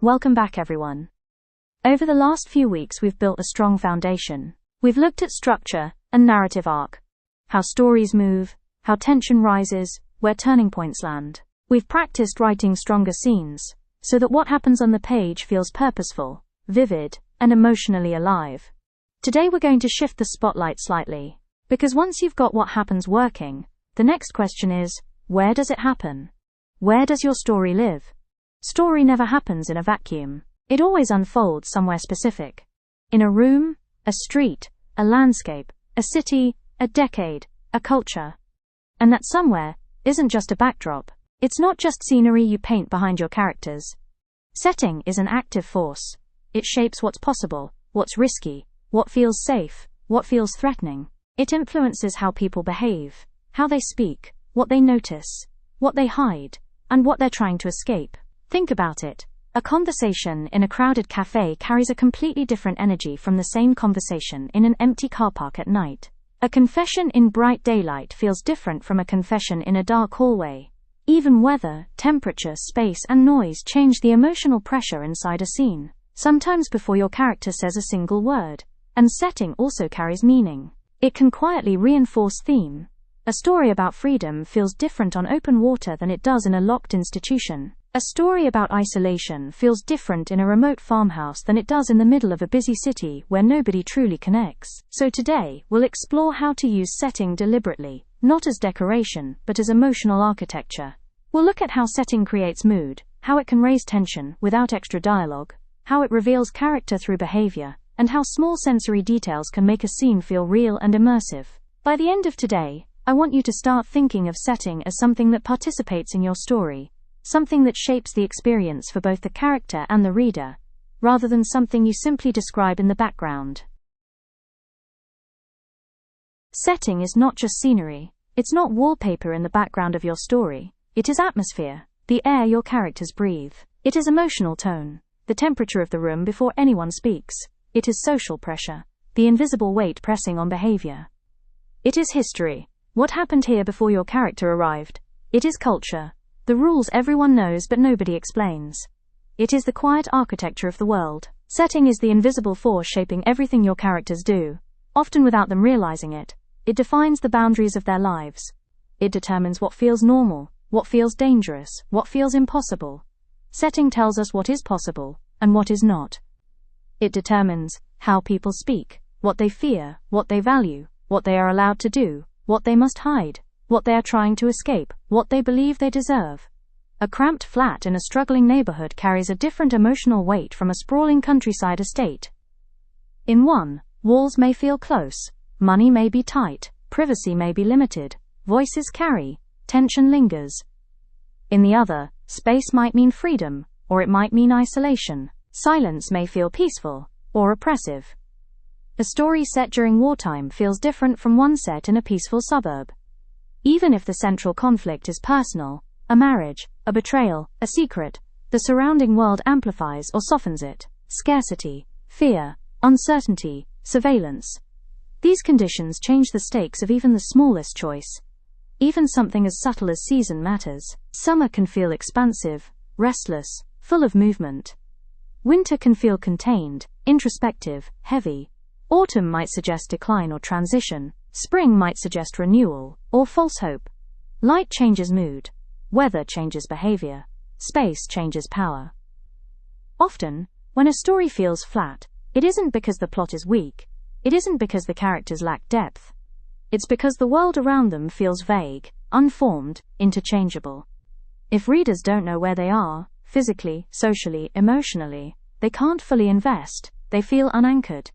Welcome back, everyone. Over the last few weeks, we've built a strong foundation. We've looked at structure and narrative arc, how stories move, how tension rises, where turning points land. We've practiced writing stronger scenes, so that what happens on the page feels purposeful, vivid, and emotionally alive. Today we're going to shift the spotlight slightly, because once you've got what happens working, the next question is, where does it happen? Where does your story live? Story never happens in a vacuum. It always unfolds somewhere specific. In a room, a street, a landscape, a city, a decade, a culture. And that somewhere isn't just a backdrop. It's not just scenery you paint behind your characters. Setting is an active force. It shapes what's possible, what's risky, what feels safe, what feels threatening. It influences how people behave, how they speak, what they notice, what they hide, and what they're trying to escape. Think about it. A conversation in a crowded cafe carries a completely different energy from the same conversation in an empty car park at night. A confession in bright daylight feels different from a confession in a dark hallway. Even weather, temperature, space, and noise change the emotional pressure inside a scene, sometimes before your character says a single word. And setting also carries meaning. It can quietly reinforce theme. A story about freedom feels different on open water than it does in a locked institution. A story about isolation feels different in a remote farmhouse than it does in the middle of a busy city where nobody truly connects. So today, we'll explore how to use setting deliberately, not as decoration, but as emotional architecture. We'll look at how setting creates mood, how it can raise tension without extra dialogue, how it reveals character through behavior, and how small sensory details can make a scene feel real and immersive. By the end of today, I want you to start thinking of setting as something that participates in your story, something that shapes the experience for both the character and the reader, rather than something you simply describe in the background. Setting is not just scenery. It's not wallpaper in the background of your story. It is atmosphere, the air your characters breathe. It is emotional tone, the temperature of the room before anyone speaks. It is social pressure, the invisible weight pressing on behavior. It is history, what happened here before your character arrived. It is culture, the rules everyone knows but nobody explains. It is the quiet architecture of the world. Setting is the invisible force shaping everything your characters do, often without them realizing it. It defines the boundaries of their lives. It determines what feels normal, what feels dangerous, what feels impossible. Setting tells us what is possible, and what is not. It determines how people speak, what they fear, what they value, what they are allowed to do, what they must hide, what they are trying to escape, what they believe they deserve. A cramped flat in a struggling neighborhood carries a different emotional weight from a sprawling countryside estate. In one, walls may feel close, money may be tight, privacy may be limited, voices carry, tension lingers. In the other, space might mean freedom, or it might mean isolation. Silence may feel peaceful, or oppressive. A story set during wartime feels different from one set in a peaceful suburb. Even if the central conflict is personal, a marriage, a betrayal, a secret, the surrounding world amplifies or softens it. Scarcity, fear, uncertainty, surveillance. These conditions change the stakes of even the smallest choice. Even something as subtle as season matters. Summer can feel expansive, restless, full of movement. Winter can feel contained, introspective, heavy. Autumn might suggest decline or transition. Spring might suggest renewal, or false hope. Light changes mood. Weather changes behavior. Space changes power. Often, when a story feels flat, it isn't because the plot is weak. It isn't because the characters lack depth. It's because the world around them feels vague, unformed, interchangeable. If readers don't know where they are, physically, socially, emotionally, they can't fully invest. They feel unanchored.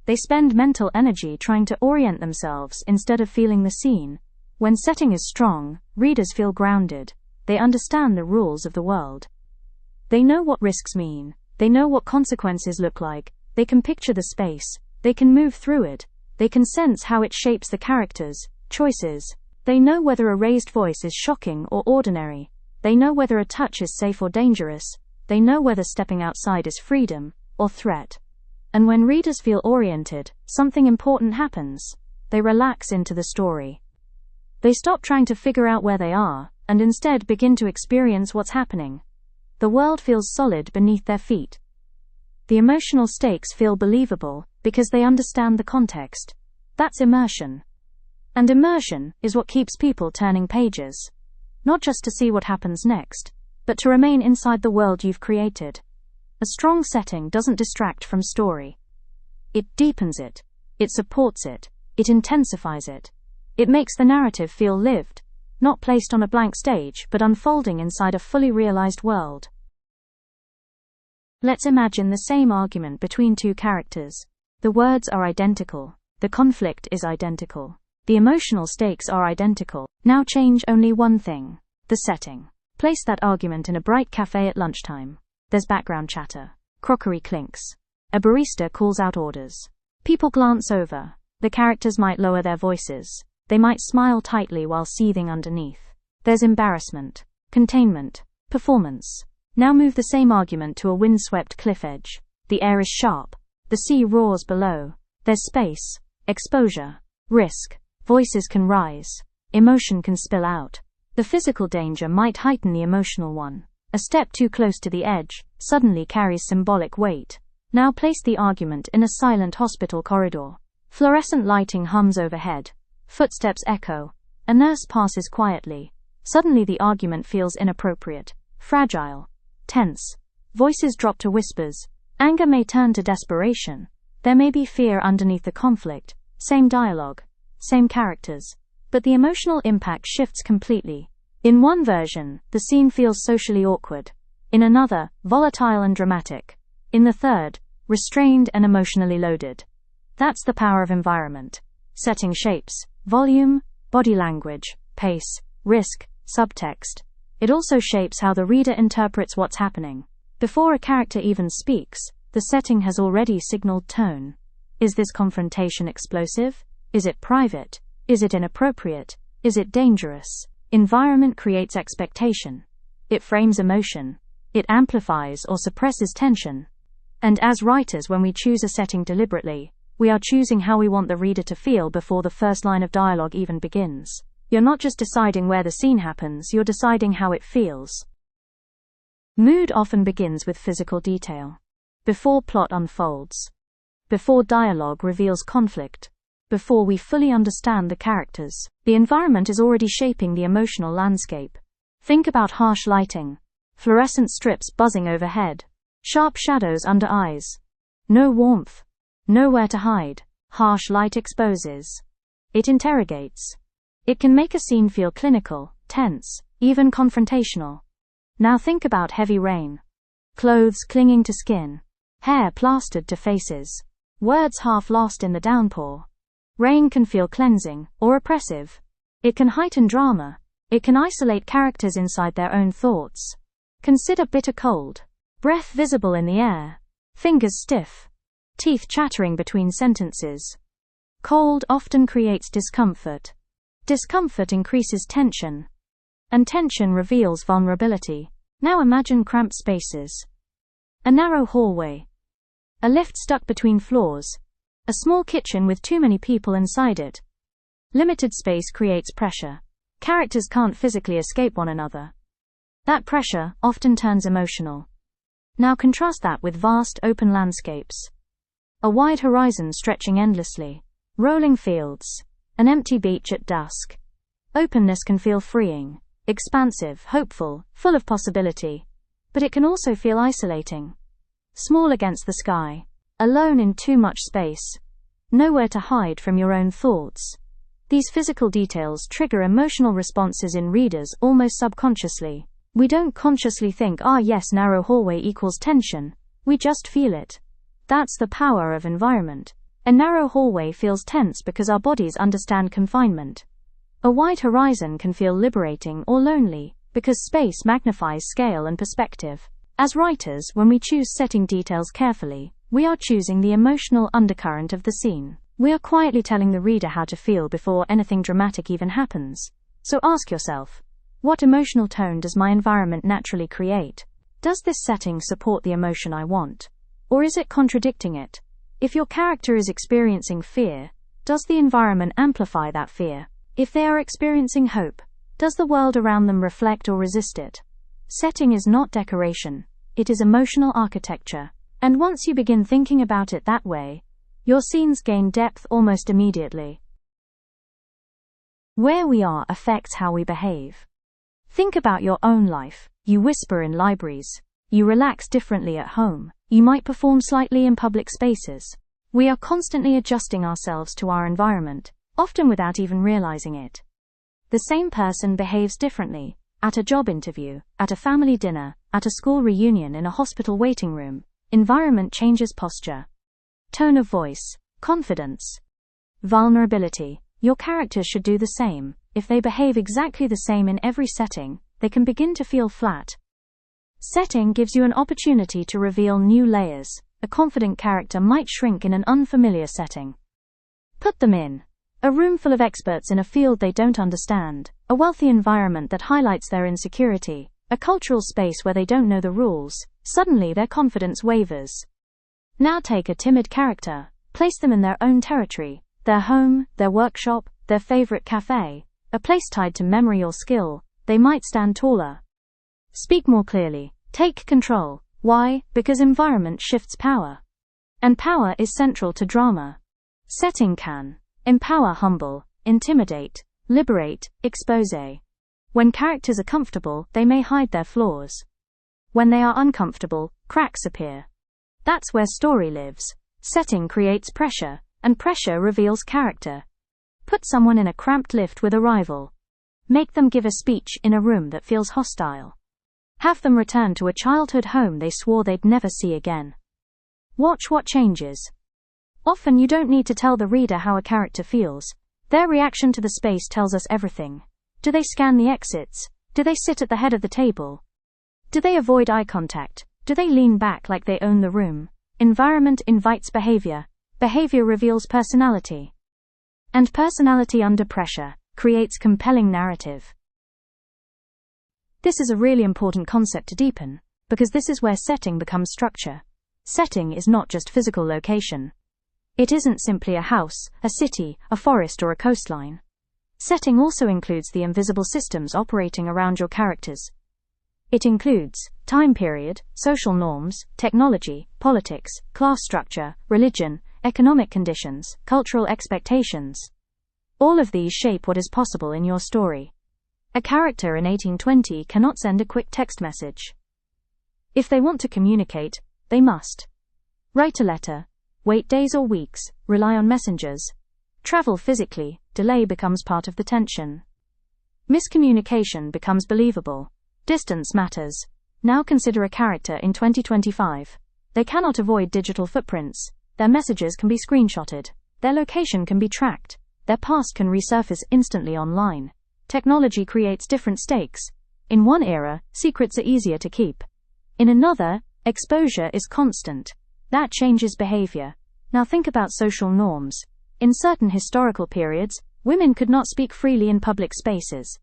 They spend mental energy trying to orient themselves instead of feeling the scene. When setting is strong, readers feel grounded. They understand the rules of the world. They know what risks mean. They know what consequences look like. They can picture the space. They can move through it. They can sense how it shapes the characters' choices. They know whether a raised voice is shocking or ordinary. They know whether a touch is safe or dangerous. They know whether stepping outside is freedom or threat. And when readers feel oriented, something important happens. They relax into the story. They stop trying to figure out where they are, and instead begin to experience what's happening. The world feels solid beneath their feet. The emotional stakes feel believable because they understand the context. That's immersion. And immersion is what keeps people turning pages. Not just to see what happens next, but to remain inside the world you've created. A strong setting doesn't distract from story. It deepens it. It supports it. It intensifies it. It makes the narrative feel lived, not placed on a blank stage, but unfolding inside a fully realized world. Let's imagine the same argument between two characters. The words are identical. The conflict is identical. The emotional stakes are identical. Now change only one thing: the setting. Place that argument in a bright cafe at lunchtime. There's background chatter. Crockery clinks. A barista calls out orders. People glance over. The characters might lower their voices. They might smile tightly while seething underneath. There's embarrassment, containment, performance. Now move the same argument to a windswept cliff edge. The air is sharp. The sea roars below. There's space, exposure, risk. Voices can rise. Emotion can spill out. The physical danger might heighten the emotional one. A step too close to the edge suddenly carries symbolic weight. Now place the argument in a silent hospital corridor. Fluorescent lighting hums overhead. Footsteps echo. A nurse passes quietly. Suddenly the argument feels inappropriate, fragile, tense. Voices drop to whispers. Anger may turn to desperation. There may be fear underneath the conflict. Same dialogue, same characters. But the emotional impact shifts completely. In one version, the scene feels socially awkward. In another, volatile and dramatic. In the third, restrained and emotionally loaded. That's the power of environment. Setting shapes volume, body language, pace, risk, subtext. It also shapes how the reader interprets what's happening. Before a character even speaks, the setting has already signaled tone. Is this confrontation explosive? Is it private? Is it inappropriate? Is it dangerous? Environment creates expectation. It frames emotion. It amplifies or suppresses tension. And as writers, when we choose a setting deliberately, we are choosing how we want the reader to feel before the first line of dialogue even begins. You're not just deciding where the scene happens, you're deciding how it feels. Mood often begins with physical detail. Before plot unfolds. Before dialogue reveals conflict. Before we fully understand the characters, the environment is already shaping the emotional landscape. Think about harsh lighting. Fluorescent strips buzzing overhead. Sharp shadows under eyes. No warmth. Nowhere to hide. Harsh light exposes. It interrogates. It can make a scene feel clinical, tense, even confrontational. Now think about heavy rain. Clothes clinging to skin. Hair plastered to faces. Words half lost in the downpour. Rain can feel cleansing or oppressive. It can heighten drama. It can isolate characters inside their own thoughts. Consider bitter cold. Breath visible in the air. Fingers stiff. Teeth chattering between sentences. Cold often creates discomfort. Discomfort increases tension. And tension reveals vulnerability. Now imagine cramped spaces. A narrow hallway. A lift stuck between floors. A small kitchen with too many people inside it. Limited space creates pressure. Characters can't physically escape one another. That pressure often turns emotional. Now contrast that with vast open landscapes. A wide horizon stretching endlessly. Rolling fields. An empty beach at dusk. Openness can feel freeing, expansive, hopeful, full of possibility. But it can also feel isolating. Small against the sky. Alone in too much space. Nowhere to hide from your own thoughts. These physical details trigger emotional responses in readers almost subconsciously. We don't consciously think, yes, narrow hallway equals tension. We just feel it. That's the power of environment. A narrow hallway feels tense because our bodies understand confinement. A wide horizon can feel liberating or lonely because space magnifies scale and perspective. As writers, when we choose setting details carefully, we are choosing the emotional undercurrent of the scene. We are quietly telling the reader how to feel before anything dramatic even happens. So ask yourself, what emotional tone does my environment naturally create? Does this setting support the emotion I want? Or is it contradicting it? If your character is experiencing fear, does the environment amplify that fear? If they are experiencing hope, does the world around them reflect or resist it? Setting is not decoration, it is emotional architecture. And once you begin thinking about it that way, your scenes gain depth almost immediately. Where we are affects how we behave. Think about your own life. You whisper in libraries. You relax differently at home. You might perform slightly in public spaces. We are constantly adjusting ourselves to our environment, often without even realizing it. The same person behaves differently at a job interview, at a family dinner, at a school reunion, in a hospital waiting room. Environment changes posture, tone of voice, confidence, vulnerability. Your characters should do the same. If they behave exactly the same in every setting, they can begin to feel flat. Setting gives you an opportunity to reveal new layers. A confident character might shrink in an unfamiliar setting. Put them in a room full of experts in a field they don't understand, a wealthy environment that highlights their insecurity, a cultural space where they don't know the rules. Suddenly their confidence wavers. Now take a timid character, place them in their own territory, their home, their workshop, their favorite cafe, a place tied to memory or skill. They might stand taller, speak more clearly, take control. Why? Because environment shifts power. And power is central to drama. Setting can empower, humble, intimidate, liberate, expose. When characters are comfortable, they may hide their flaws. When they are uncomfortable, cracks appear. That's where story lives. Setting creates pressure, and pressure reveals character. Put someone in a cramped lift with a rival. Make them give a speech in a room that feels hostile. Have them return to a childhood home they swore they'd never see again. Watch what changes. Often you don't need to tell the reader how a character feels. Their reaction to the space tells us everything. Do they scan the exits? Do they sit at the head of the table? Do they avoid eye contact? Do they lean back like they own the room? Environment invites behavior. Behavior reveals personality. And personality under pressure creates compelling narrative. This is a really important concept to deepen, because this is where setting becomes structure. Setting is not just physical location. It isn't simply a house, a city, a forest, or a coastline. Setting also includes the invisible systems operating around your characters. It includes time period, social norms, technology, politics, class structure, religion, economic conditions, cultural expectations. All of these shape what is possible in your story. A character in 1820 cannot send a quick text message. If they want to communicate, they must write a letter, wait days or weeks, rely on messengers, travel physically. Delay becomes part of the tension. Miscommunication becomes believable. Distance matters. Now consider a character in 2025. They cannot avoid digital footprints. Their messages can be screenshotted. Their location can be tracked. Their past can resurface instantly online. Technology creates different stakes. In one era, secrets are easier to keep. In another, exposure is constant. That changes behavior. Now think about social norms. In certain historical periods, women could not speak freely in public spaces.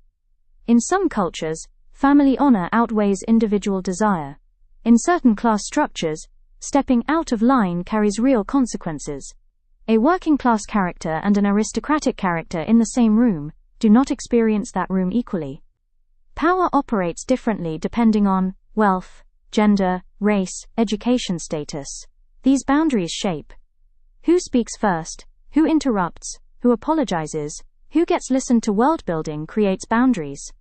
In some cultures, family honor outweighs individual desire. In certain class structures, stepping out of line carries real consequences. A working-class character and an aristocratic character in the same room do not experience that room equally. Power operates differently depending on wealth, gender, race, education status. These boundaries shape who speaks first, who interrupts, who apologizes, who gets listened to. World building creates boundaries.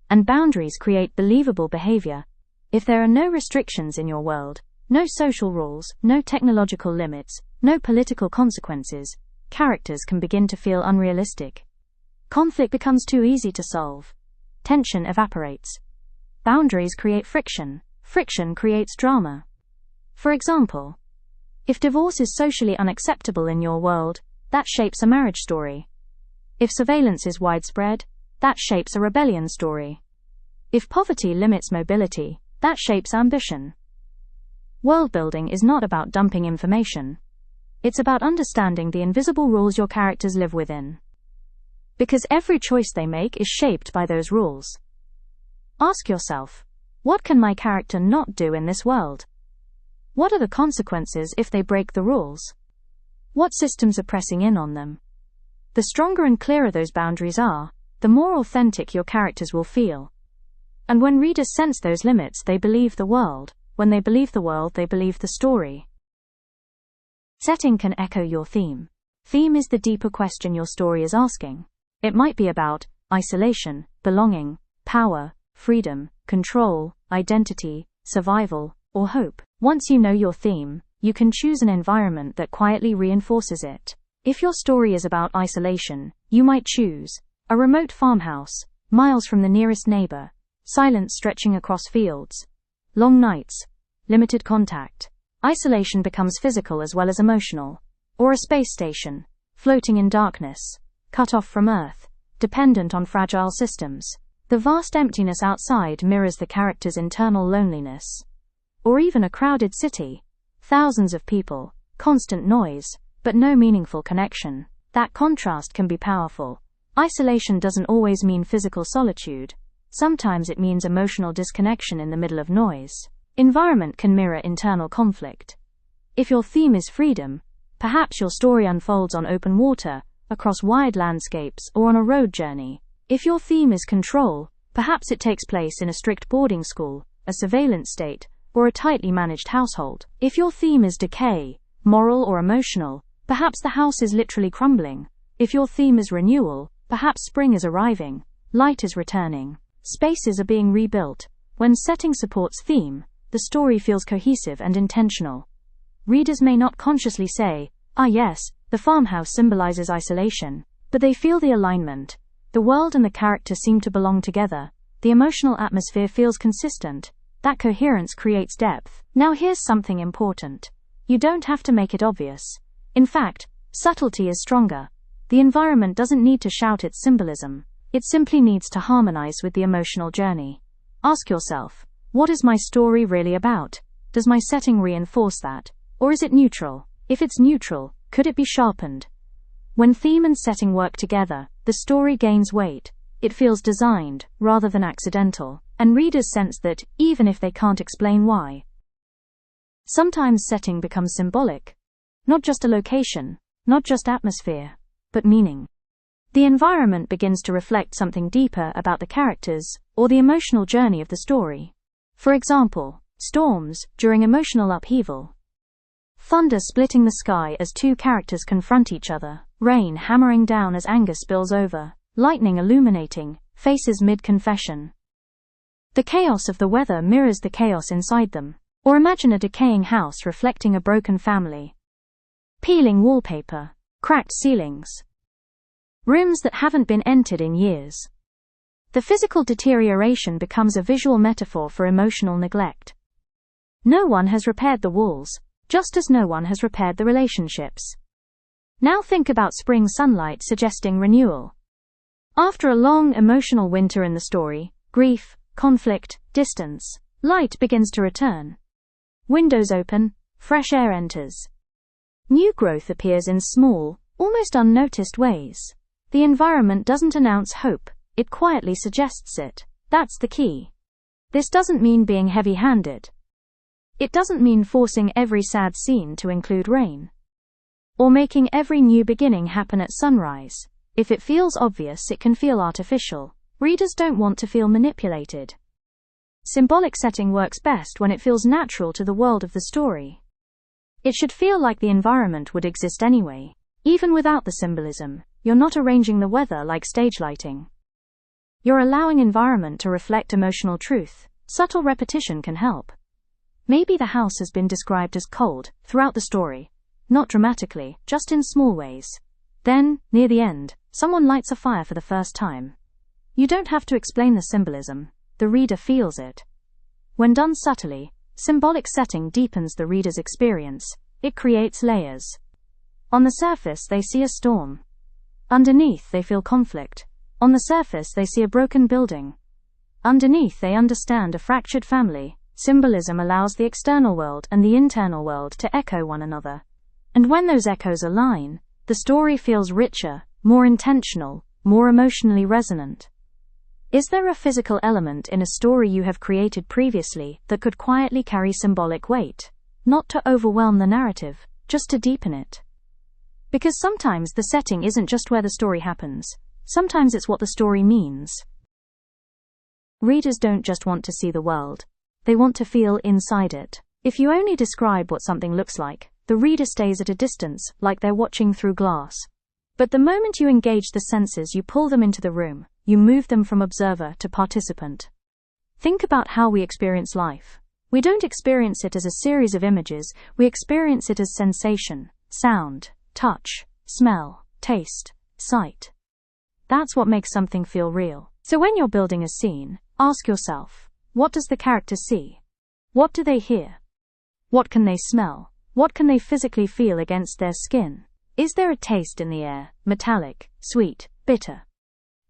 And boundaries create believable behavior. If there are no restrictions in your world, no social rules, no technological limits, no political consequences, characters can begin to feel unrealistic. Conflict becomes too easy to solve. Tension evaporates. Boundaries create friction. Friction creates drama. For example, if divorce is socially unacceptable in your world, that shapes a marriage story. If surveillance is widespread, that shapes a rebellion story. If poverty limits mobility, that shapes ambition. World building is not about dumping information. It's about understanding the invisible rules your characters live within. Because every choice they make is shaped by those rules. Ask yourself, what can my character not do in this world? What are the consequences if they break the rules? What systems are pressing in on them? The stronger and clearer those boundaries are, the more authentic your characters will feel. And when readers sense those limits, they believe the world. When they believe the world, they believe the story. Setting can echo your theme. Theme is the deeper question your story is asking. It might be about isolation, belonging, power, freedom, control, identity, survival, or hope. Once you know your theme, you can choose an environment that quietly reinforces it. If your story is about isolation, you might choose a remote farmhouse, miles from the nearest neighbor, silence stretching across fields, long nights, limited contact. Isolation becomes physical as well as emotional. Or a space station, floating in darkness, cut off from Earth, dependent on fragile systems. The vast emptiness outside mirrors the character's internal loneliness. Or even a crowded city, thousands of people, constant noise, but no meaningful connection. That contrast can be powerful. Isolation doesn't always mean physical solitude. Sometimes it means emotional disconnection in the middle of noise. Environment can mirror internal conflict. If your theme is freedom, perhaps your story unfolds on open water, across wide landscapes, or on a road journey. If your theme is control, perhaps it takes place in a strict boarding school, a surveillance state, or a tightly managed household. If your theme is decay, moral or emotional, perhaps the house is literally crumbling. If your theme is renewal, perhaps spring is arriving, light is returning, spaces are being rebuilt. When setting supports theme, the story feels cohesive and intentional. Readers may not consciously say, "Ah yes, the farmhouse symbolizes isolation," but they feel the alignment. The world and the character seem to belong together. The emotional atmosphere feels consistent. That coherence creates depth. Now here's something important. You don't have to make it obvious. In fact, subtlety is stronger. The environment doesn't need to shout its symbolism. It simply needs to harmonize with the emotional journey. Ask yourself, what is my story really about? Does my setting reinforce that? Or is it neutral? If it's neutral, could it be sharpened? When theme and setting work together, the story gains weight. It feels designed, rather than accidental, and readers sense that, even if they can't explain why. Sometimes setting becomes symbolic. Not just a location, not just atmosphere, but meaning. The environment begins to reflect something deeper about the characters, or the emotional journey of the story. For example, storms, during emotional upheaval. Thunder splitting the sky as two characters confront each other. Rain hammering down as anger spills over. Lightning illuminating faces mid-confession. The chaos of the weather mirrors the chaos inside them. Or imagine a decaying house reflecting a broken family. Peeling wallpaper, cracked ceilings, rooms that haven't been entered in years. The physical deterioration becomes a visual metaphor for emotional neglect. No one has repaired the walls, just as no one has repaired the relationships. Now think about spring sunlight suggesting renewal. After a long emotional winter in the story, grief, conflict, distance, light begins to return. Windows open, fresh air enters. New growth appears in small, almost unnoticed ways. The environment doesn't announce hope, it quietly suggests it. That's the key. This doesn't mean being heavy-handed. It doesn't mean forcing every sad scene to include rain. Or making every new beginning happen at sunrise. If it feels obvious, it can feel artificial. Readers don't want to feel manipulated. Symbolic setting works best when it feels natural to the world of the story. It should feel like the environment would exist anyway. Even without the symbolism, you're not arranging the weather like stage lighting. You're allowing environment to reflect emotional truth. Subtle repetition can help. Maybe the house has been described as cold throughout the story. Not dramatically, just in small ways. Then, near the end, someone lights a fire for the first time. You don't have to explain the symbolism. The reader feels it. When done subtly, symbolic setting deepens the reader's experience. It creates layers. On the surface, they see a storm. Underneath, they feel conflict. On the surface, they see a broken building. Underneath, they understand a fractured family. Symbolism allows the external world and the internal world to echo one another. And when those echoes align, the story feels richer, more intentional, more emotionally resonant. Is there a physical element in a story you have created previously that could quietly carry symbolic weight? Not to overwhelm the narrative, just to deepen it. Because sometimes the setting isn't just where the story happens. Sometimes it's what the story means. Readers don't just want to see the world. They want to feel inside it. If you only describe what something looks like, the reader stays at a distance, like they're watching through glass. But the moment you engage the senses, you pull them into the room, you move them from observer to participant. Think about how we experience life. We don't experience it as a series of images, we experience it as sensation, sound, touch, smell, taste, sight. That's what makes something feel real. So when you're building a scene, ask yourself, what does the character see? What do they hear? What can they smell? What can they physically feel against their skin? Is there a taste in the air, metallic, sweet, bitter?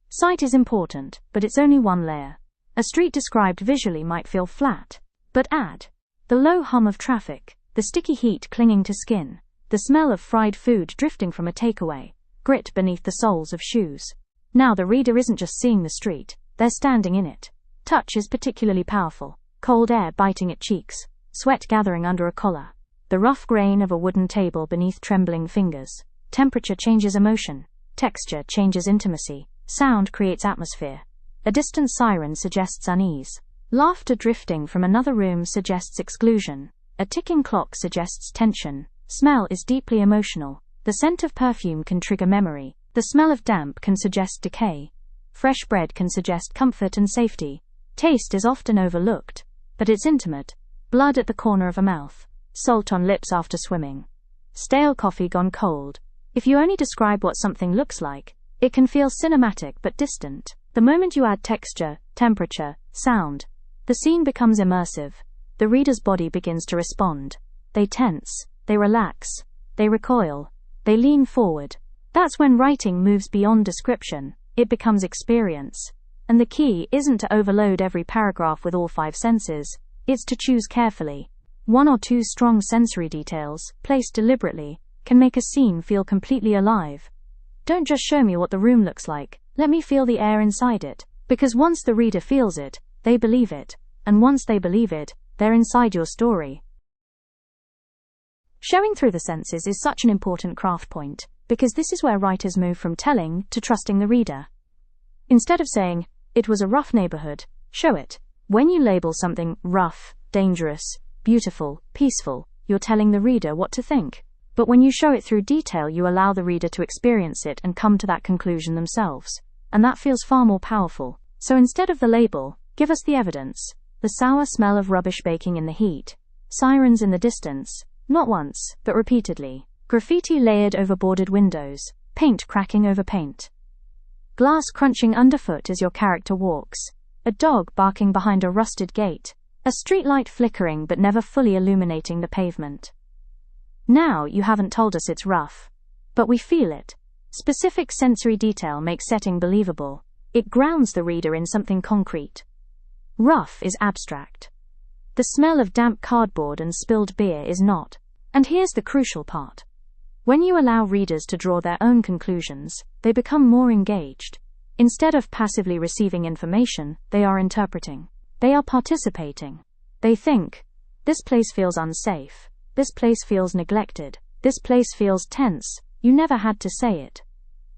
Sight is important, but it's only one layer. A street described visually might feel flat, but add the low hum of traffic, the sticky heat clinging to skin, the smell of fried food drifting from a takeaway, grit beneath the soles of shoes. Now the reader isn't just seeing the street, they're standing in it. Touch is particularly powerful. Cold air biting at cheeks, sweat gathering under a collar, the rough grain of a wooden table beneath trembling fingers. Temperature changes emotion, texture changes intimacy, sound creates atmosphere. A distant siren suggests unease. Laughter drifting from another room suggests exclusion. A ticking clock suggests tension. Smell is deeply emotional. The scent of perfume can trigger memory. The smell of damp can suggest decay. Fresh bread can suggest comfort and safety. Taste is often overlooked, but it's intimate. Blood at the corner of a mouth. Salt on lips after swimming. Stale coffee gone cold. If you only describe what something looks like, it can feel cinematic but distant. The moment you add texture, temperature, sound, the scene becomes immersive. The reader's body begins to respond. They tense, they relax, they recoil, they lean forward. That's when writing moves beyond description. It becomes experience. And the key isn't to overload every paragraph with all 5 senses. It's to choose carefully. 1 or 2 strong sensory details, placed deliberately, can make a scene feel completely alive. Don't just show me what the room looks like, let me feel the air inside it. Because once the reader feels it, they believe it. And once they believe it, they're inside your story. Showing through the senses is such an important craft point, because this is where writers move from telling to trusting the reader. Instead of saying, it was a rough neighborhood, show it. When you label something rough, dangerous, beautiful, peaceful, you're telling the reader what to think. But when you show it through detail, you allow the reader to experience it and come to that conclusion themselves. And that feels far more powerful. So instead of the label, give us the evidence. The sour smell of rubbish baking in the heat. Sirens in the distance, not once, but repeatedly. Graffiti layered over boarded windows. Paint cracking over paint. Glass crunching underfoot as your character walks. A dog barking behind a rusted gate. A streetlight flickering but never fully illuminating the pavement. Now you haven't told us it's rough. But we feel it. Specific sensory detail makes setting believable. It grounds the reader in something concrete. Rough is abstract. The smell of damp cardboard and spilled beer is not. And here's the crucial part. When you allow readers to draw their own conclusions, they become more engaged. Instead of passively receiving information, they are interpreting. They are participating. They think, this place feels unsafe. This place feels neglected. This place feels tense. You never had to say it.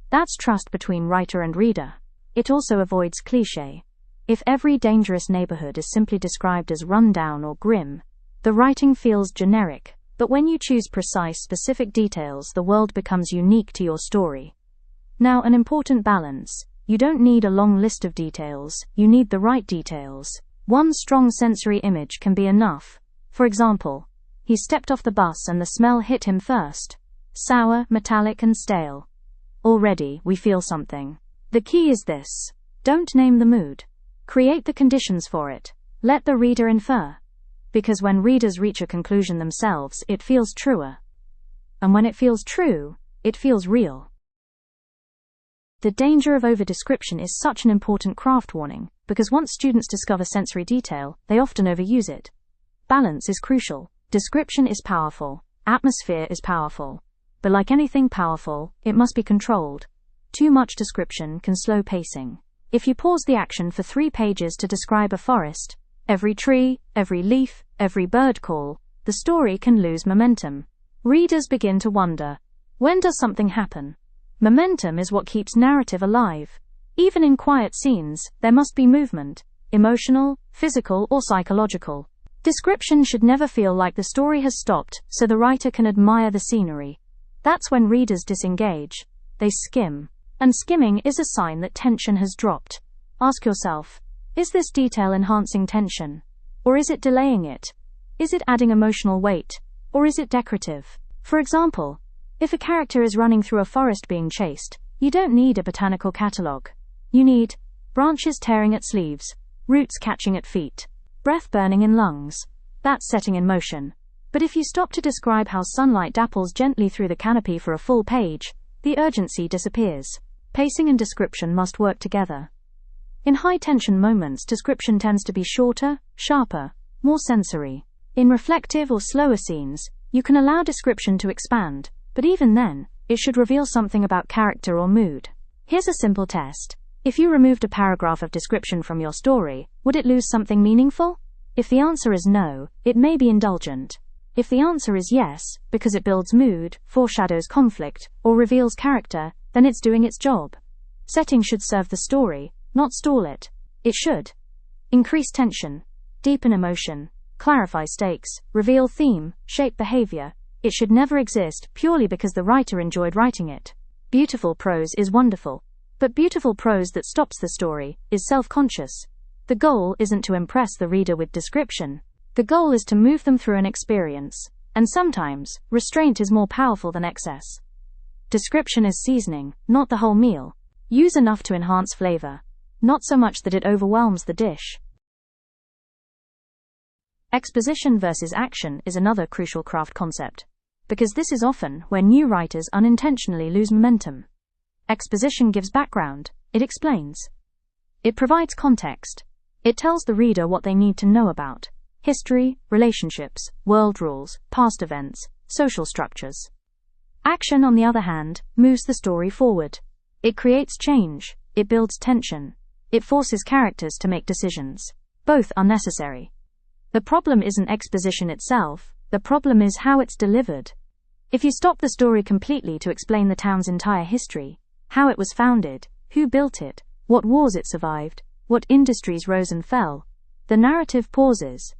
That's trust between writer and reader. It also avoids cliché. If every dangerous neighborhood is simply described as rundown or grim, the writing feels generic. But when you choose precise, specific details, the world becomes unique to your story. Now, an important balance. You don't need a long list of details, you need the right details. One strong sensory image can be enough. For example, he stepped off the bus and the smell hit him first. Sour, metallic, and stale. Already, we feel something. The key is this. Don't name the mood. Create the conditions for it. Let the reader infer. Because when readers reach a conclusion themselves, it feels truer. And when it feels true, it feels real. The danger of overdescription is such an important craft warning, because once students discover sensory detail, they often overuse it. Balance is crucial. Description is powerful. Atmosphere is powerful. But like anything powerful, it must be controlled. Too much description can slow pacing. If you pause the action for 3 pages to describe a forest, every tree, every leaf, every bird call, the story can lose momentum. Readers begin to wonder, when does something happen? Momentum is what keeps narrative alive. Even in quiet scenes, there must be movement. emotional, physical, or psychological. Description should never feel like the story has stopped so the writer can admire the scenery. That's when readers disengage. They skim. And skimming is a sign that tension has dropped. Ask yourself, is this detail enhancing tension? Or is it delaying it? Is it adding emotional weight? Or is it decorative? For example, if a character is running through a forest being chased, you don't need a botanical catalogue. You need branches tearing at sleeves, roots catching at feet, breath burning in lungs. That's setting in motion. But if you stop to describe how sunlight dapples gently through the canopy for a full page, the urgency disappears. Pacing and description must work together. In high-tension moments, description tends to be shorter, sharper, more sensory. In reflective or slower scenes, you can allow description to expand, but even then, it should reveal something about character or mood. Here's a simple test. If you removed a paragraph of description from your story, would it lose something meaningful? If the answer is no, it may be indulgent. If the answer is yes, because it builds mood, foreshadows conflict, or reveals character, then it's doing its job. Setting should serve the story, not stall it. It should increase tension, deepen emotion, clarify stakes, reveal theme, shape behavior. It should never exist purely because the writer enjoyed writing it. Beautiful prose is wonderful, but beautiful prose that stops the story is self-conscious. The goal isn't to impress the reader with description. The goal is to move them through an experience, and sometimes, restraint is more powerful than excess. Description is seasoning, not the whole meal. Use enough to enhance flavor, not so much that it overwhelms the dish. Exposition versus action is another crucial craft concept, because this is often where new writers unintentionally lose momentum. Exposition gives background, it explains. It provides context. It tells the reader what they need to know about history, relationships, world rules, past events, social structures. Action, on the other hand, moves the story forward. It creates change, it builds tension, it forces characters to make decisions. Both are necessary. The problem isn't exposition itself, the problem is how it's delivered. If you stop the story completely to explain the town's entire history, how it was founded, who built it, what wars it survived, what industries rose and fell, the narrative pauses.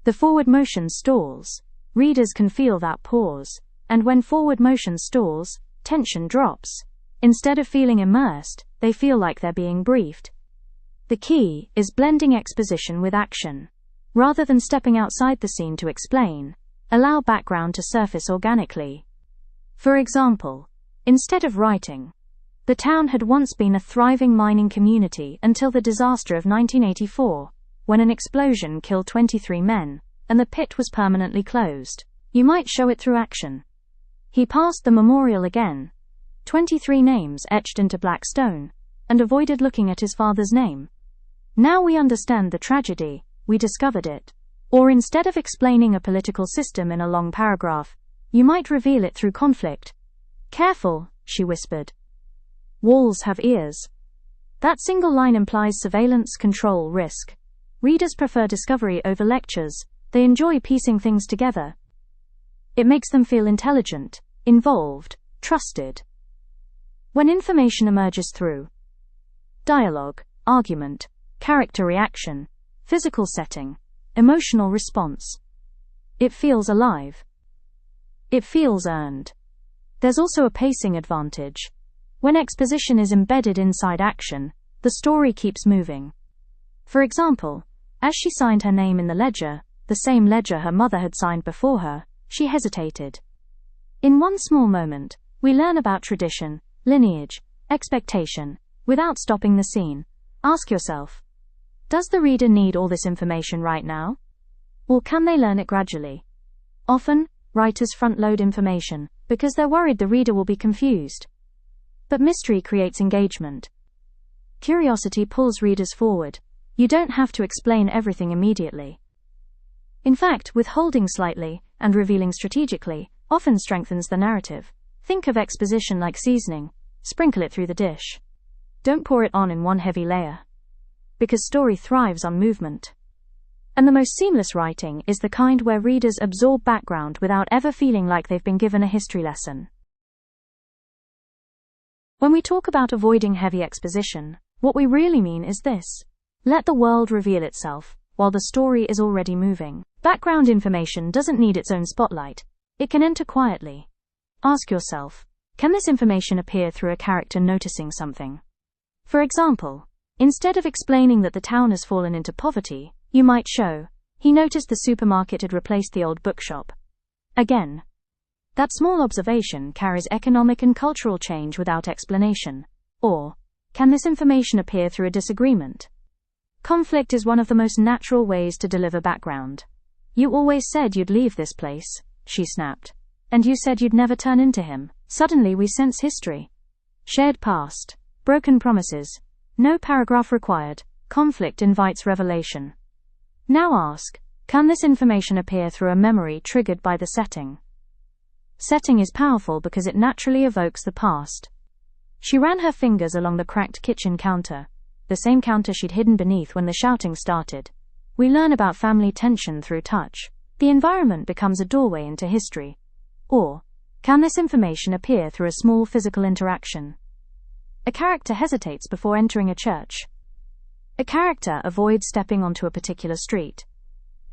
The forward motion stalls. Readers can feel that pause, and when forward motion stalls, tension drops. Instead of feeling immersed, they feel like they're being briefed. The key is blending exposition with action. Rather than stepping outside the scene to explain, allow background to surface organically. For example, instead of writing, the town had once been a thriving mining community until the disaster of 1984, when an explosion killed 23 men, and the pit was permanently closed. You might show it through action. He passed the memorial again, 23 names etched into black stone, and avoided looking at his father's name. Now we understand the tragedy, we discovered it. Or instead of explaining a political system in a long paragraph, you might reveal it through conflict. Careful, she whispered. Walls have ears. That single line implies surveillance, control, risk. Readers prefer discovery over lectures. They enjoy piecing things together. It makes them feel intelligent, involved, trusted. When information emerges through dialogue, argument, character reaction, physical setting, emotional response, it feels alive. It feels earned. There's also a pacing advantage. When exposition is embedded inside action, the story keeps moving. For example, as she signed her name in the ledger, the same ledger her mother had signed before her, she hesitated. In one small moment, we learn about tradition, lineage, expectation, without stopping the scene. Ask yourself, does the reader need all this information right now? Or can they learn it gradually? Often, writers front-load information because they're worried the reader will be confused. But mystery creates engagement. Curiosity pulls readers forward. You don't have to explain everything immediately. In fact, withholding slightly and revealing strategically often strengthens the narrative. Think of exposition like seasoning. Sprinkle it through the dish. Don't pour it on in one heavy layer. Because story thrives on movement. And the most seamless writing is the kind where readers absorb background without ever feeling like they've been given a history lesson. When we talk about avoiding heavy exposition, what we really mean is this. Let the world reveal itself, while the story is already moving. Background information doesn't need its own spotlight. It can enter quietly. Ask yourself, can this information appear through a character noticing something? For example, instead of explaining that the town has fallen into poverty, you might show, he noticed the supermarket had replaced the old bookshop. Again, that small observation carries economic and cultural change without explanation. Or, can this information appear through a disagreement? Conflict is one of the most natural ways to deliver background. You always said you'd leave this place, she snapped. And you said you'd never turn into him. Suddenly we sense history. Shared past. Broken promises. No paragraph required. Conflict invites revelation. Now ask, can this information appear through a memory triggered by the setting? Setting is powerful because it naturally evokes the past. She ran her fingers along the cracked kitchen counter, the same counter she'd hidden beneath when the shouting started. We learn about family tension through touch. The environment becomes a doorway into history. Or, can this information appear through a small physical interaction? A character hesitates before entering a church. A character avoids stepping onto a particular street.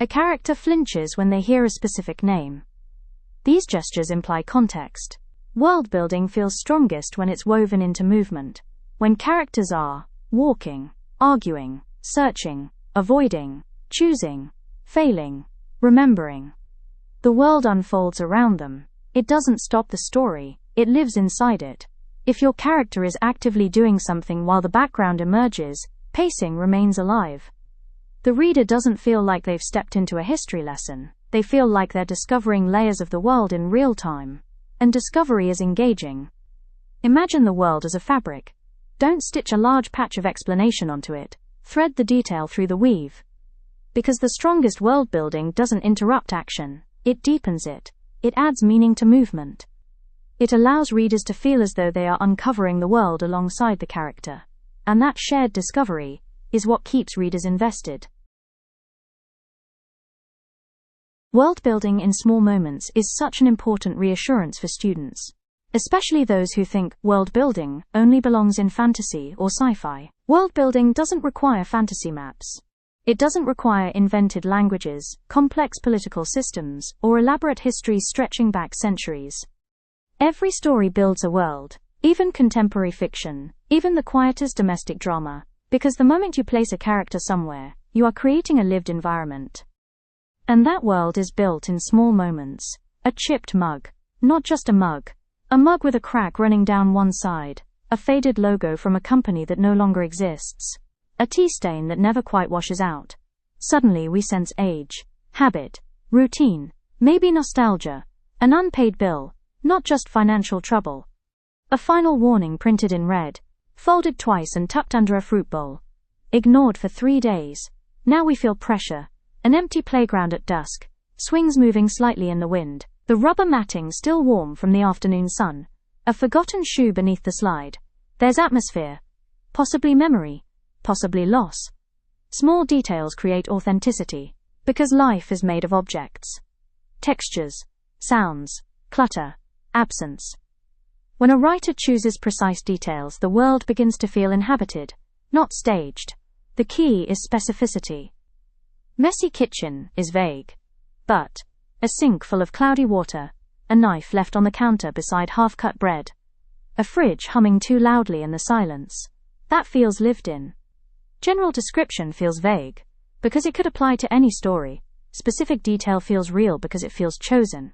A character flinches when they hear a specific name. These gestures imply context. World building feels strongest when it's woven into movement. When characters are walking, arguing, searching, avoiding, choosing, failing, remembering. The world unfolds around them. It doesn't stop the story, it lives inside it. If your character is actively doing something while the background emerges, pacing remains alive. The reader doesn't feel like they've stepped into a history lesson. They feel like they're discovering layers of the world in real time. And discovery is engaging. Imagine the world as a fabric. Don't stitch a large patch of explanation onto it. Thread the detail through the weave. Because the strongest world building doesn't interrupt action, it deepens it. It adds meaning to movement. It allows readers to feel as though they are uncovering the world alongside the character. And that shared discovery is what keeps readers invested. World building in small moments is such an important reassurance for students, especially those who think world building only belongs in fantasy or sci-fi. World building doesn't require fantasy maps. It doesn't require invented languages, complex political systems, or elaborate histories stretching back centuries. Every story builds a world, even contemporary fiction, even the quietest domestic drama, because the moment you place a character somewhere, you are creating a lived environment. And that world is built in small moments. A chipped mug. Not just a mug. A mug with a crack running down one side. A faded logo from a company that no longer exists. A tea stain that never quite washes out. Suddenly we sense age, habit, routine, maybe nostalgia, an unpaid bill, not just financial trouble. A final warning printed in red, folded twice and tucked under a fruit bowl. Ignored for 3 days. Now we feel pressure. An empty playground at dusk, swings moving slightly in the wind, the rubber matting still warm from the afternoon sun, a forgotten shoe beneath the slide. There's atmosphere, possibly memory, possibly loss. Small details create authenticity, because life is made of objects. Textures, sounds, clutter, absence. When a writer chooses precise details, the world begins to feel inhabited, not staged. The key is specificity. Messy kitchen is vague. But a sink full of cloudy water, a knife left on the counter beside half-cut bread, a fridge humming too loudly in the silence, that feels lived in. General description feels vague, because it could apply to any story. Specific detail feels real because it feels chosen.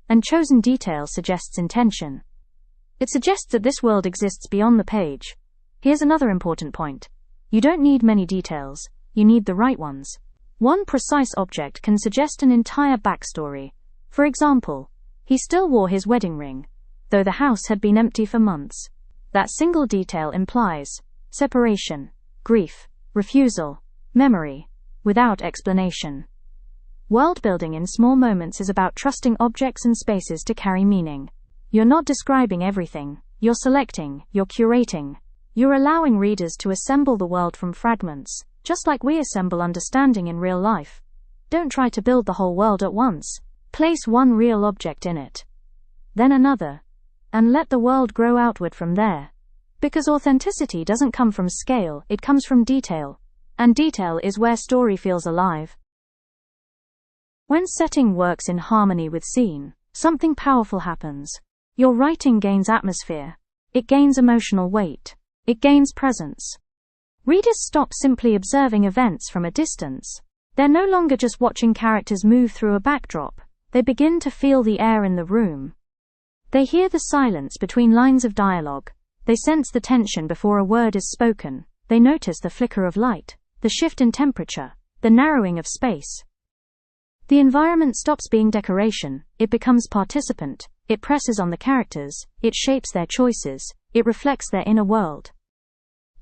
And chosen detail suggests intention. It suggests that this world exists beyond the page. Here's another important point. You don't need many details, you need the right ones. One precise object can suggest an entire backstory. For example, he still wore his wedding ring, though the house had been empty for months. That single detail implies separation, grief, refusal, memory, without explanation. World building in small moments is about trusting objects and spaces to carry meaning. You're not describing everything, you're selecting, you're curating. You're allowing readers to assemble the world from fragments, just like we assemble understanding in real life. Don't try to build the whole world at once. Place one real object in it, then another, and let the world grow outward from there. Because authenticity doesn't come from scale, it comes from detail. And detail is where story feels alive. When setting works in harmony with scene, something powerful happens. Your writing gains atmosphere. It gains emotional weight. It gains presence. Readers stop simply observing events from a distance. They're no longer just watching characters move through a backdrop. They begin to feel the air in the room. They hear the silence between lines of dialogue. They sense the tension before a word is spoken. They notice the flicker of light, the shift in temperature, the narrowing of space. The environment stops being decoration. It becomes participant. It presses on the characters. It shapes their choices. It reflects their inner world.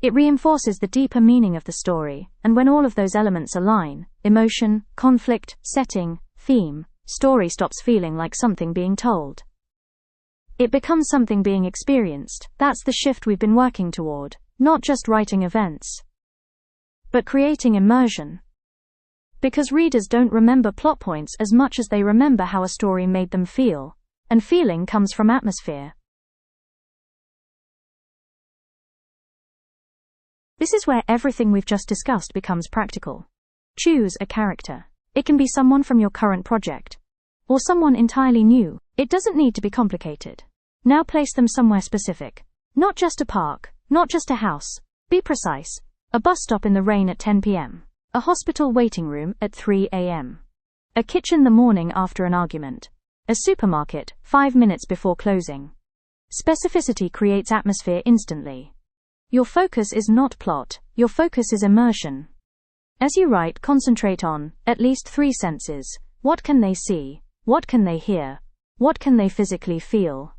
It reinforces the deeper meaning of the story, and when all of those elements align, emotion, conflict, setting, theme, story stops feeling like something being told. It becomes something being experienced. That's the shift we've been working toward, not just writing events, but creating immersion. Because readers don't remember plot points as much as they remember how a story made them feel, and feeling comes from atmosphere. This is where everything we've just discussed becomes practical. Choose a character. It can be someone from your current project, or someone entirely new. It doesn't need to be complicated. Now place them somewhere specific. Not just a park, not just a house. Be precise. A bus stop in the rain at 10 p.m. A hospital waiting room at 3 a.m. A kitchen the morning after an argument. A supermarket, 5 minutes before closing. Specificity creates atmosphere instantly. Your focus is not plot, your focus is immersion. As you write, concentrate on at least 3 senses. What can they see? What can they hear? What can they physically feel?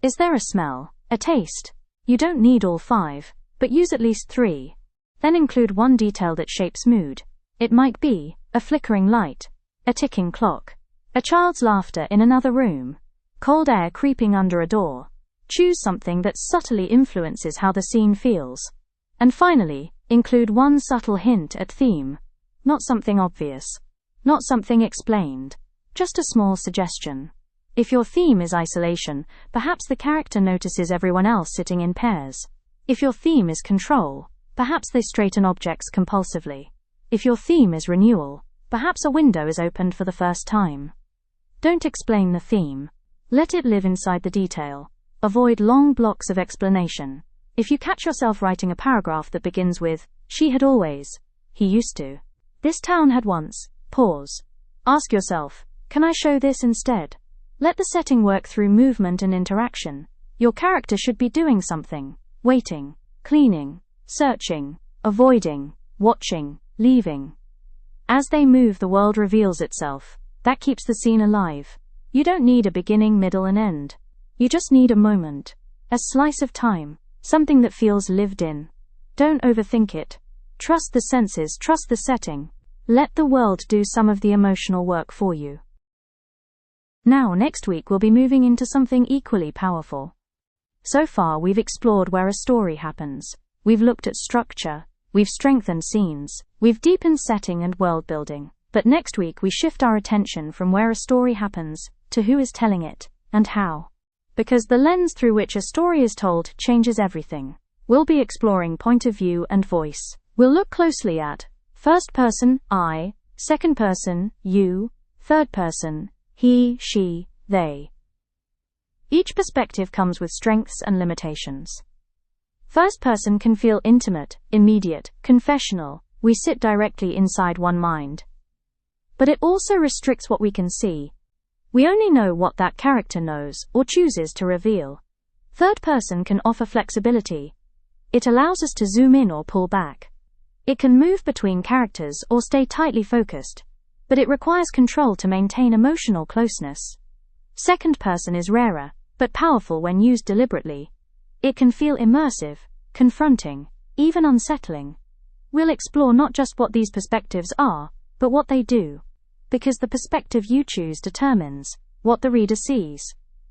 Is there a smell? A taste? You don't need all 5, but use at least 3. Then include one detail that shapes mood. It might be a flickering light, a ticking clock, a child's laughter in another room, cold air creeping under a door. Choose something that subtly influences how the scene feels. And finally, include one subtle hint at theme. Not something obvious. Not something explained. Just a small suggestion. If your theme is isolation, perhaps the character notices everyone else sitting in pairs. If your theme is control, perhaps they straighten objects compulsively. If your theme is renewal, perhaps a window is opened for the first time. Don't explain the theme. Let it live inside the detail. Avoid long blocks of explanation. If you catch yourself writing a paragraph that begins with, "She had always," "He used to," "This town had once," pause. Ask yourself, can I show this instead? Let the setting work through movement and interaction. Your character should be doing something. Waiting, cleaning, searching, avoiding, watching, leaving. As they move, the world reveals itself. That keeps the scene alive. You don't need a beginning, middle, and end. You just need a moment. A slice of time. Something that feels lived in. Don't overthink it. Trust the senses, trust the setting. Let the world do some of the emotional work for you. Now, next week we'll be moving into something equally powerful. So far we've explored where a story happens. We've looked at structure. We've strengthened scenes. We've deepened setting and world building. But next week we shift our attention from where a story happens to who is telling it and how. Because the lens through which a story is told changes everything. We'll be exploring point of view and voice. We'll look closely at first person, I, second person, you, third person, he, she, they. Each perspective comes with strengths and limitations. First person can feel intimate, immediate, confessional. We sit directly inside one mind. But it also restricts what we can see. We only know what that character knows or chooses to reveal. Third person can offer flexibility. It allows us to zoom in or pull back. It can move between characters or stay tightly focused, but it requires control to maintain emotional closeness. Second person is rarer, but powerful when used deliberately. It can feel immersive, confronting, even unsettling. We'll explore not just what these perspectives are, but what they do. Because the perspective you choose determines what the reader sees,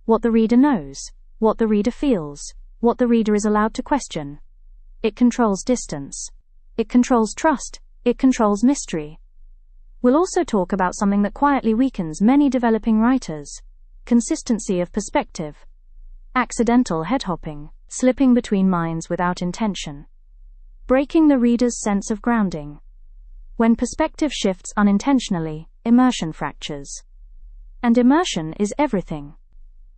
what the reader knows, what the reader feels, what the reader is allowed to question. It controls distance. It controls trust. It controls mystery. We'll also talk about something that quietly weakens many developing writers: consistency of perspective. Accidental head-hopping, slipping between minds without intention. Breaking the reader's sense of grounding. When perspective shifts unintentionally, immersion fractures. And immersion is everything.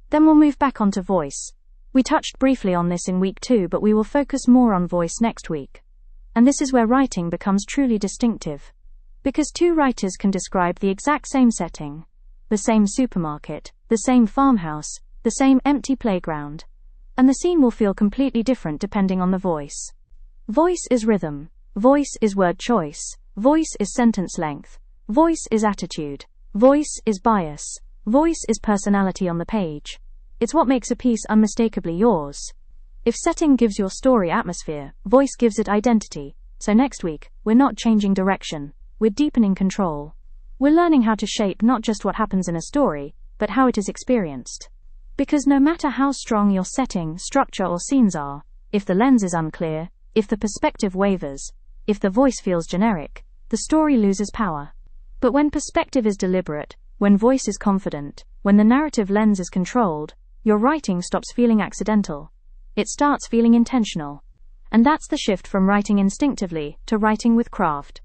Then we'll move back onto voice. We touched briefly on this in week 2, but we will focus more on voice next week. And this is where writing becomes truly distinctive. Because 2 writers can describe the exact same setting, the same supermarket, the same farmhouse, the same empty playground, and the scene will feel completely different depending on the voice. Voice is rhythm. Voice is word choice. Voice is sentence length. Voice is attitude. Voice is bias. Voice is personality on the page. It's what makes a piece unmistakably yours. If setting gives your story atmosphere, voice gives it identity. So next week, we're not changing direction, we're deepening control. We're learning how to shape not just what happens in a story, but how it is experienced. Because no matter how strong your setting, structure, or scenes are, if the lens is unclear, if the perspective wavers, if the voice feels generic, the story loses power. But when perspective is deliberate, when voice is confident, when the narrative lens is controlled, your writing stops feeling accidental. It starts feeling intentional. And that's the shift from writing instinctively to writing with craft.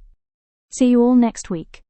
See you all next week.